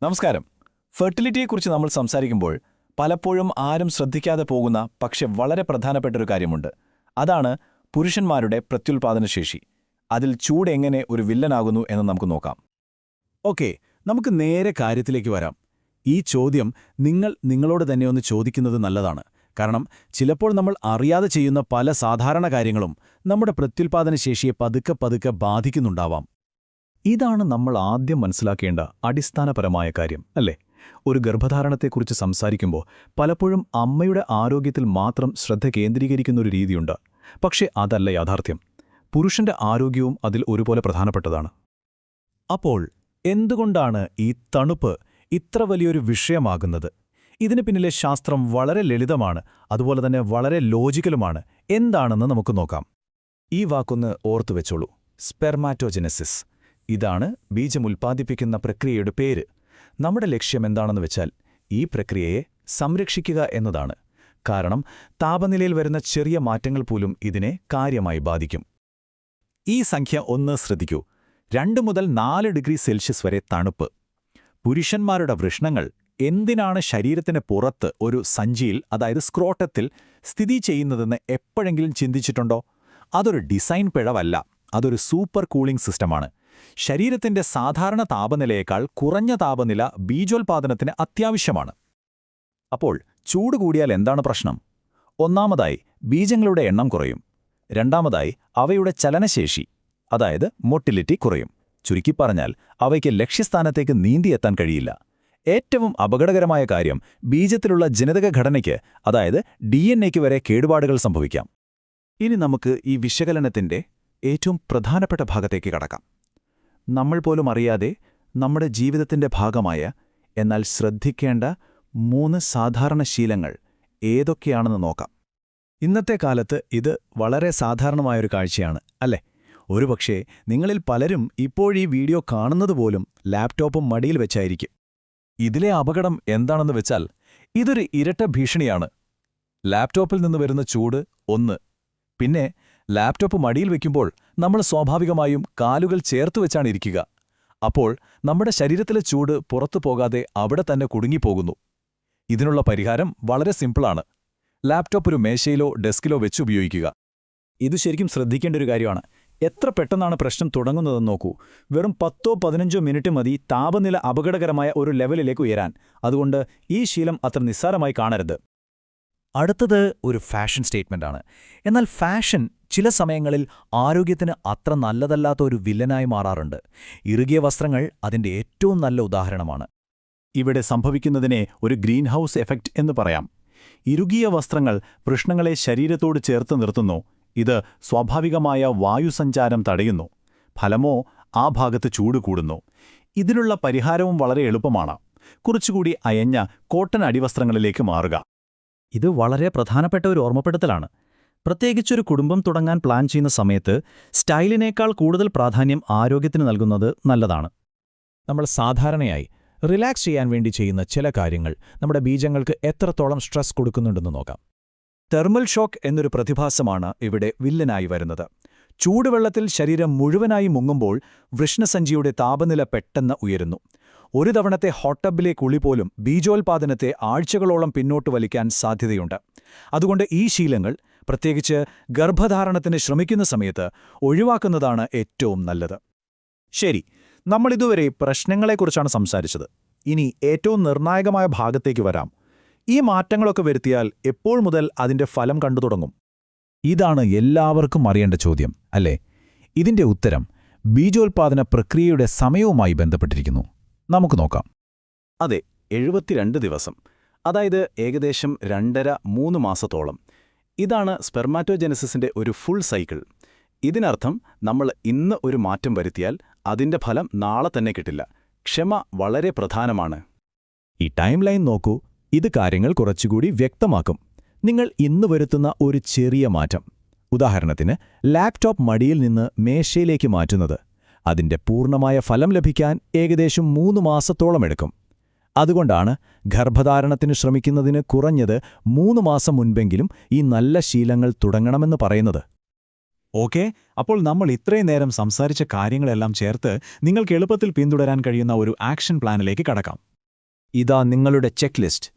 നമസ്കാരം. ഫെർട്ടിലിറ്റിയെക്കുറിച്ച് നമ്മൾ സംസാരിക്കുമ്പോൾ പലപ്പോഴും ആരും ശ്രദ്ധിക്കാതെ പോകുന്ന പക്ഷെ വളരെ പ്രധാനപ്പെട്ടൊരു കാര്യമുണ്ട്. അതാണ് പുരുഷന്മാരുടെ പ്രത്യുൽപാദനശേഷി. അതിൽ ചൂട് എങ്ങനെ ഒരു വില്ലനാകുന്നു എന്ന് നമുക്ക് നോക്കാം. ഓക്കെ, നമുക്ക് നേരെ കാര്യത്തിലേക്ക് വരാം. ഈ ചോദ്യം നിങ്ങളോട് തന്നെ ഒന്ന് ചോദിക്കുന്നത് നല്ലതാണ്. കാരണം ചിലപ്പോൾ നമ്മൾ അറിയാതെ ചെയ്യുന്ന പല സാധാരണ കാര്യങ്ങളും നമ്മുടെ പ്രത്യുൽപാദനശേഷിയെ പതുക്കെ ബാധിക്കുന്നുണ്ടാവാം. ഇതാണ് നമ്മൾ ആദ്യം മനസ്സിലാക്കേണ്ട അടിസ്ഥാനപരമായ കാര്യം, അല്ലേ? ഒരു ഗർഭധാരണത്തെക്കുറിച്ച് സംസാരിക്കുമ്പോൾ പലപ്പോഴും അമ്മയുടെ ആരോഗ്യത്തിൽ മാത്രം ശ്രദ്ധ കേന്ദ്രീകരിക്കുന്നൊരു രീതിയുണ്ട്. പക്ഷേ അതല്ല യാഥാർത്ഥ്യം. പുരുഷന്റെ ആരോഗ്യവും അതിൽ ഒരുപോലെ പ്രധാനപ്പെട്ടതാണ്. അപ്പോൾ എന്തുകൊണ്ടാണ് ഈ തണുപ്പ് ഇത്ര വലിയൊരു വിഷയമാകുന്നത്? ഇതിന് പിന്നിലെ ശാസ്ത്രം വളരെ ലളിതമാണ്, അതുപോലെ തന്നെ വളരെ ലോജിക്കലുമാണ്. എന്താണെന്ന് നമുക്ക് നോക്കാം. ഈ വാക്കൊന്ന് ഓർത്തുവെച്ചോളൂ: സ്പെർമാറ്റോജെനസിസ്. ഇതാണ് ബീജം ഉൽപ്പാദിപ്പിക്കുന്ന പ്രക്രിയയുടെ പേര്. നമ്മുടെ ലക്ഷ്യം എന്താണെന്ന് വെച്ചാൽ ഈ പ്രക്രിയയെ സംരക്ഷിക്കുക എന്നതാണ്. കാരണം താപനിലയിൽ വരുന്ന ചെറിയ മാറ്റങ്ങൾ പോലും ഇതിനെ കാര്യമായി ബാധിക്കും. ഈ സംഖ്യ ഒന്ന് ശ്രദ്ധിക്കൂ: 2 മുതൽ 4 ഡിഗ്രി സെൽഷ്യസ് വരെ തണുപ്പ്. പുരുഷന്മാരുടെ വൃഷ്ണങ്ങൾ എന്തിനാണ് ശരീരത്തിന് പുറത്ത് ഒരു സഞ്ചിയിൽ, അതായത് സ്ക്രോട്ടത്തിൽ, സ്ഥിതി ചെയ്യുന്നതെന്ന് എപ്പോഴെങ്കിലും ചിന്തിച്ചിട്ടുണ്ടോ? അതൊരു ഡിസൈൻ പിഴവല്ല, അതൊരു സൂപ്പർ കൂളിംഗ് സിസ്റ്റമാണ്. ശരീരത്തിന്റെ സാധാരണ താപനിലയേക്കാൾ കുറഞ്ഞ താപനില ബീജോൽപാദനത്തിന് അത്യാവശ്യമാണ്. അപ്പോൾ ചൂട് കൂടിയാൽ എന്താണ് പ്രശ്നം? ഒന്നാമതായി, ബീജങ്ങളുടെ എണ്ണം കുറയും. രണ്ടാമതായി, അവയുടെ ചലനശേഷി, അതായത് മൊട്ടിലിറ്റി, കുറയും. ചുരുക്കിപ്പറഞ്ഞാൽ അവയ്ക്ക് ലക്ഷ്യസ്ഥാനത്തേക്ക് നീന്തിയെത്താൻ കഴിയില്ല. ഏറ്റവും അപകടകരമായ കാര്യം, ബീജത്തിലുള്ള ജനിതക ഘടനയ്ക്ക്, അതായത് DNA വരെ കേടുപാടുകൾ സംഭവിക്കാം. ഇനി നമുക്ക് ഈ വിശകലനത്തിന്റെ ഏറ്റവും പ്രധാനപ്പെട്ട ഭാഗത്തേക്ക് കടക്കാം. നമ്മൾ പോലും അറിയാതെ നമ്മുടെ ജീവിതത്തിന്റെ ഭാഗമായ, എന്നാൽ ശ്രദ്ധിക്കേണ്ട 3 സാധാരണ ശീലങ്ങൾ ഏതൊക്കെയാണെന്ന് നോക്കാം. ഇന്നത്തെ കാലത്ത് ഇത് വളരെ സാധാരണമായൊരു കാഴ്ചയാണ്, അല്ലേ? ഒരുപക്ഷേ നിങ്ങളിൽ പലരും ഇപ്പോഴീ വീഡിയോ കാണുന്നതുപോലും ലാപ്ടോപ്പും മടിയിൽ വെച്ചായിരിക്കും. ഇതിലെ അപകടം എന്താണെന്ന് വെച്ചാൽ ഇതൊരു ഇരട്ട ഭീഷണിയാണ്. ലാപ്ടോപ്പിൽ നിന്ന് വരുന്ന ചൂട് ഒന്ന്, പിന്നെ ലാപ്ടോപ്പ് മടിയിൽ വയ്ക്കുമ്പോൾ നമ്മൾ സ്വാഭാവികമായും കാലുകൾ ചേർത്തുവെച്ചാണ് ഇരിക്കുക. അപ്പോൾ നമ്മുടെ ശരീരത്തിലെ ചൂട് പുറത്തു പോകാതെ അവിടെ തന്നെ കുടുങ്ങിപ്പോകുന്നു. ഇതിനുള്ള പരിഹാരം വളരെ സിമ്പിളാണ്. ലാപ്ടോപ്പ് ഒരു മേശയിലോ ഡെസ്കിലോ വെച്ചുപയോഗിക്കുക. ഇത് ശരിക്കും ശ്രദ്ധിക്കേണ്ട ഒരു കാര്യമാണ്. എത്ര പെട്ടെന്നാണ് പ്രശ്നം തുടങ്ങുന്നതെന്ന് നോക്കൂ. വെറും 10-15 മിനിറ്റ് മതി താപനില അപകടകരമായ ഒരു ലെവലിലേക്ക് ഉയരാൻ. അതുകൊണ്ട് ഈ ശീലം അത്ര നിസ്സാരമായി കാണരുത്. അടുത്തത് ഒരു ഫാഷൻ സ്റ്റേറ്റ്മെന്റാണ്. എന്നാൽ ഫാഷൻ ചില സമയങ്ങളിൽ ആരോഗ്യത്തിന് അത്ര നല്ലതല്ലാത്ത ഒരു വില്ലനായി മാറാറുണ്ട്. ഇറുകിയ വസ്ത്രങ്ങൾ അതിന്റെ ഏറ്റവും നല്ല ഉദാഹരണമാണ്. ഇവിടെ സംഭവിക്കുന്നതിനെ ഒരു ഗ്രീൻ ഹൗസ് എഫക്റ്റ് എന്ന് പറയാം. ഇറുകിയ വസ്ത്രങ്ങൾ വൃഷ്ണങ്ങളെ ശരീരത്തോട് ചേർത്ത് നിർത്തുന്നു. ഇത് സ്വാഭാവികമായ വായുസഞ്ചാരം തടയുന്നു. ഫലമോ ആ ഭാഗത്ത് ചൂട് കൂടുന്നു. ഇതിനുള്ള പരിഹാരവും വളരെ എളുപ്പമാണ്. കുറച്ചുകൂടി അയഞ്ഞ കോട്ടൺ അടിവസ്ത്രങ്ങളിലേക്ക് മാറുക. ഇത് വളരെ പ്രധാനപ്പെട്ട ഒരു ഓർമ്മപ്പെടുത്തലാണ്. പ്രത്യേകിച്ചൊരു കുടുംബം തുടങ്ങാൻ പ്ലാൻ ചെയ്യുന്ന സമയത്ത് സ്റ്റൈലിനേക്കാൾ കൂടുതൽ പ്രാധാന്യം ആരോഗ്യത്തിന് നൽകുന്നത് നല്ലതാണ്. നമ്മൾ സാധാരണയായി റിലാക്സ് ചെയ്യാൻ വേണ്ടി ചെയ്യുന്ന ചില കാര്യങ്ങൾ നമ്മുടെ ബീജങ്ങൾക്ക് എത്രത്തോളം സ്ട്രെസ് കൊടുക്കുന്നുണ്ടെന്ന് നോക്കാം. തെർമൽ ഷോക്ക് എന്നൊരു പ്രതിഭാസമാണ് ഇവിടെ വില്ലനായി വരുന്നത്. ചൂടുവെള്ളത്തിൽ ശരീരം മുഴുവനായി മുങ്ങുമ്പോൾ വൃഷ്ണസഞ്ചിയുടെ താപനില പെട്ടെന്ന് ഉയരുന്നു. ഒരു തവണത്തെ ഹോട്ട് ടബിലെ കുളി പോലും ബീജോൽപാദനത്തെ ആഴ്ചകളോളം പിന്നോട്ട് വലിക്കാൻ സാധ്യതയുണ്ട്. അതുകൊണ്ട് ഈ ശീലങ്ങൾ, പ്രത്യേകിച്ച് ഗർഭധാരണത്തിന് ശ്രമിക്കുന്ന സമയത്ത്, ഒഴിവാക്കുന്നതാണ് ഏറ്റവും നല്ലത്. ശരി, നമ്മളിതുവരെ പ്രശ്നങ്ങളെക്കുറിച്ചാണ് സംസാരിച്ചത്. ഇനി ഏറ്റവും നിർണായകമായ ഭാഗത്തേക്ക് വരാം. ഈ മാറ്റങ്ങളൊക്കെ വരുത്തിയാൽ എപ്പോൾ മുതൽ അതിന്റെ ഫലം കണ്ടു തുടങ്ങും? ഇതാണ് എല്ലാവർക്കും അറിയേണ്ട ചോദ്യം, അല്ലേ? ഇതിന്റെ ഉത്തരം ബീജോൽപാദന പ്രക്രിയയുടെ സമയവുമായി ബന്ധപ്പെട്ടിരിക്കുന്നു. നമുക്ക് നോക്കാം. അതെ, 72 ദിവസം, അതായത് ഏകദേശം 2.5-3 മാസത്തോളം. ഇതാണ് സ്പെർമാറ്റോജെനസിന്റെ ഒരു ഫുൾ സൈക്കിൾ. ഇതിനർത്ഥം നമ്മൾ ഇന്ന് ഒരു മാറ്റം വരുത്തിയാൽ അതിന്റെ ഫലം നാളെ തന്നെ കിട്ടില്ല. ക്ഷമ വളരെ പ്രധാനമാണ്. ഈ ടൈം ലൈൻ നോക്കൂ. ഇത് കാര്യങ്ങൾ കുറച്ചുകൂടി വ്യക്തമാക്കും. നിങ്ങൾ ഇന്ന് വരുത്തുന്ന ഒരു ചെറിയ മാറ്റം, ഉദാഹരണത്തിന് ലാപ്ടോപ്പ് മടിയിൽ നിന്ന് മേശയിലേക്ക് മാറ്റുന്നത്, അതിന്റെ പൂർണ്ണമായ ഫലം ലഭിക്കാൻ ഏകദേശം 3 മാസത്തോളം എടുക്കും. അതുകൊണ്ടാണ് ഗർഭധാരണത്തിന് ശ്രമിക്കുന്നതിന് കുറഞ്ഞത് 3 മാസം മുൻപെങ്കിലും ഈ നല്ല ശീലങ്ങൾ തുടങ്ങണമെന്ന് പറയുന്നത്. ഓക്കെ, അപ്പോൾ നമ്മൾ ഇത്രയും നേരം സംസാരിച്ച കാര്യങ്ങളെല്ലാം ചേർത്ത് നിങ്ങൾക്ക് എളുപ്പത്തിൽ പിന്തുടരാൻ കഴിയുന്ന ഒരു ആക്ഷൻ പ്ലാനിലേക്ക് കടക്കാം. ഇതാ നിങ്ങളുടെ ചെക്ക് ലിസ്റ്റ്.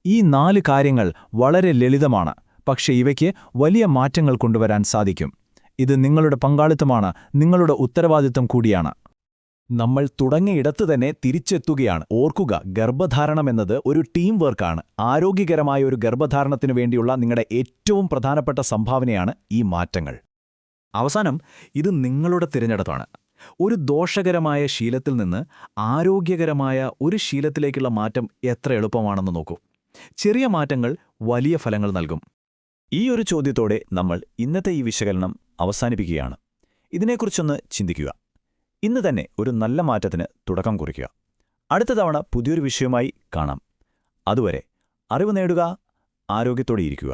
ഈ 4 കാര്യങ്ങൾ വളരെ ലളിതമാണ്, പക്ഷേ ഇവയ്ക്ക് വലിയ മാറ്റങ്ങൾ കൊണ്ടുവരാൻ സാധിക്കും. ഇത് നിങ്ങളുടെ പങ്കാളിത്തമാണ്, നിങ്ങളുടെ ഉത്തരവാദിത്തം കൂടിയാണ്. നമ്മൾ തുടങ്ങിയിടത്ത് തന്നെ തിരിച്ചെത്തുകയാണ്. ഓർക്കുക, ഗർഭധാരണമെന്നത് ഒരു ടീം വർക്കാണ്. ആരോഗ്യകരമായ ഒരു ഗർഭധാരണത്തിനു വേണ്ടിയുള്ള നിങ്ങളുടെ ഏറ്റവും പ്രധാനപ്പെട്ട സംഭാവനയാണ് ഈ മാറ്റങ്ങൾ. അവസാനം, ഇത് നിങ്ങളുടെ തിരഞ്ഞെടുപ്പാണ്. ഒരു ദോഷകരമായ ശീലത്തിൽ നിന്ന് ആരോഗ്യകരമായ ഒരു ശീലത്തിലേക്കുള്ള മാറ്റം എത്ര എളുപ്പമാണെന്ന് നോക്കൂ. ചെറിയ മാറ്റങ്ങൾ വലിയ ഫലങ്ങൾ നൽകും. ഈ ഒരു ചോദ്യത്തോടെ നമ്മൾ ഇന്നത്തെ ഈ വിശകലനം അവസാനിപ്പിക്കുകയാണ്. ഇതിനെക്കുറിച്ചൊന്ന് ചിന്തിക്കുക. ഇന്ന് തന്നെ ഒരു നല്ല മാറ്റത്തിന് തുടക്കം കുറിക്കുക. അടുത്ത തവണ പുതിയൊരു വിഷയവുമായി കാണാം. അതുവരെ അറിവ് നേടുക, ആരോഗ്യത്തോടെ ഇരിക്കുക.